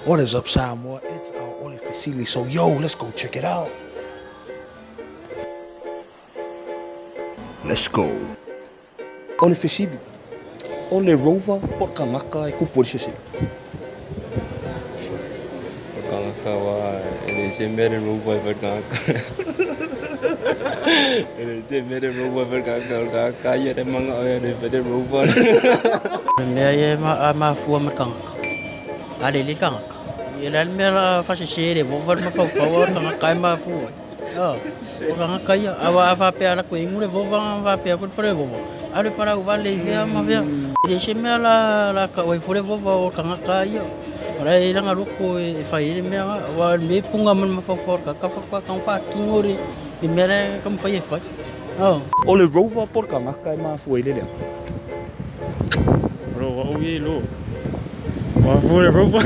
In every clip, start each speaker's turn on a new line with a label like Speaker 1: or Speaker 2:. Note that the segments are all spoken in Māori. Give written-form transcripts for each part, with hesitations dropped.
Speaker 1: What is up, Samoa? It's our Ole Fesili. So, yo, let's go check it out. Let's go. Ole Fesili. Ole Rover por Kagaka e kupulsisi.
Speaker 2: Kagaka wa ele sempre Rover por Kagaka. Ele sempre Rover por Kagaka ya de manga ya de Rover.
Speaker 3: Me ma fua ma Kagaka. Ale li Kagaka. Ele me la fa se vou ma fa Kagaka ma fua. Kagaka ya awa fa pe ala ko ingure vou va pe ko pre vou. Ale para o vale via ma via. Ele se me la ka o fure vou Kagaka ya. Ora ira nga loko e fa ile me wa me punga ma fa ka fa kingori e mere como foi fa.
Speaker 1: Ole Rover por Kagaka e ma fua ile le.
Speaker 2: Bro, o lo. Wa fure Rover.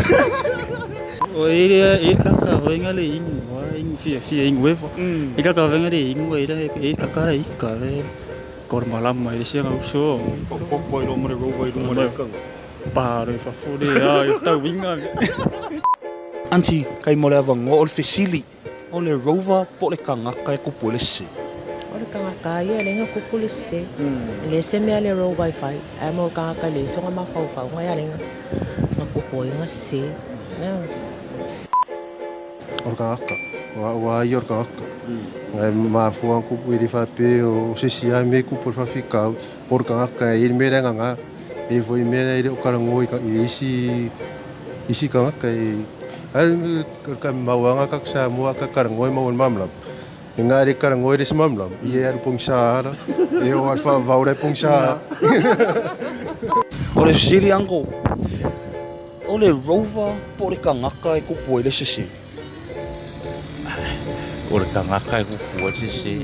Speaker 2: O ele kaka venga le in wa in fia in wevo. Ele kaka venga le in wa ele kaka i ka le kor malam mai se nga so.
Speaker 1: Pok boy lo mo Rover i mo le kang.
Speaker 2: Pare fa fure ya eu tau vinga.
Speaker 1: Anti kai mo le avango Ole Fesili. Ole Rover por Kagaka e kupulsisi.
Speaker 4: Ole Kagaka ia le nga kupulsisi. Le se me ale ro wifi. Ai mo Kagaka le so nga ma fa nga ya le nga kupoi nga se.
Speaker 5: Ole Kagaka. Wa ia Ole Kagaka. Ngai ma fuang kupu i fa pe o se sia me kupu fa fikau. Ole Kagaka i me renga nga. E foi me i o karango i isi Kagaka i al ka mawanga ka sa mo ka karango i mawon mamlam. Nga ri karango i mamlam. I ar pung sa e o alfa vaure pung sa.
Speaker 1: Ole Fesili ango. Ole Rover por Kagaka e kupulsisi.
Speaker 6: Ole Kagaka e kupulsisi.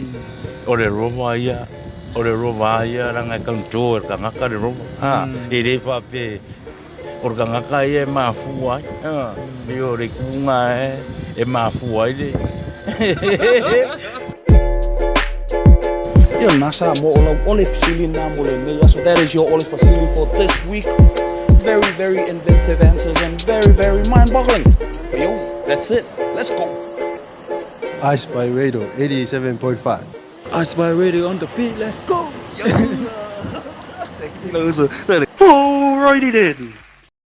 Speaker 6: Ole Rover ia. Ole Rover ia ranga kantor Kagaka le Rover. Ele fa pe. Ole Kagaka ia ma fua. Ni ole kunga e ma fua ile.
Speaker 1: Yo nasa mo Ole Fesili na mo le me. So that is your Ole Fesili for this week. Very, very inventive answers and very, very mind-boggling. But yo, that's it. Let's go.
Speaker 5: Eyespys Radio 87.5.
Speaker 2: Eyespys Radio on the beat. Let's go.
Speaker 1: Alrighty then.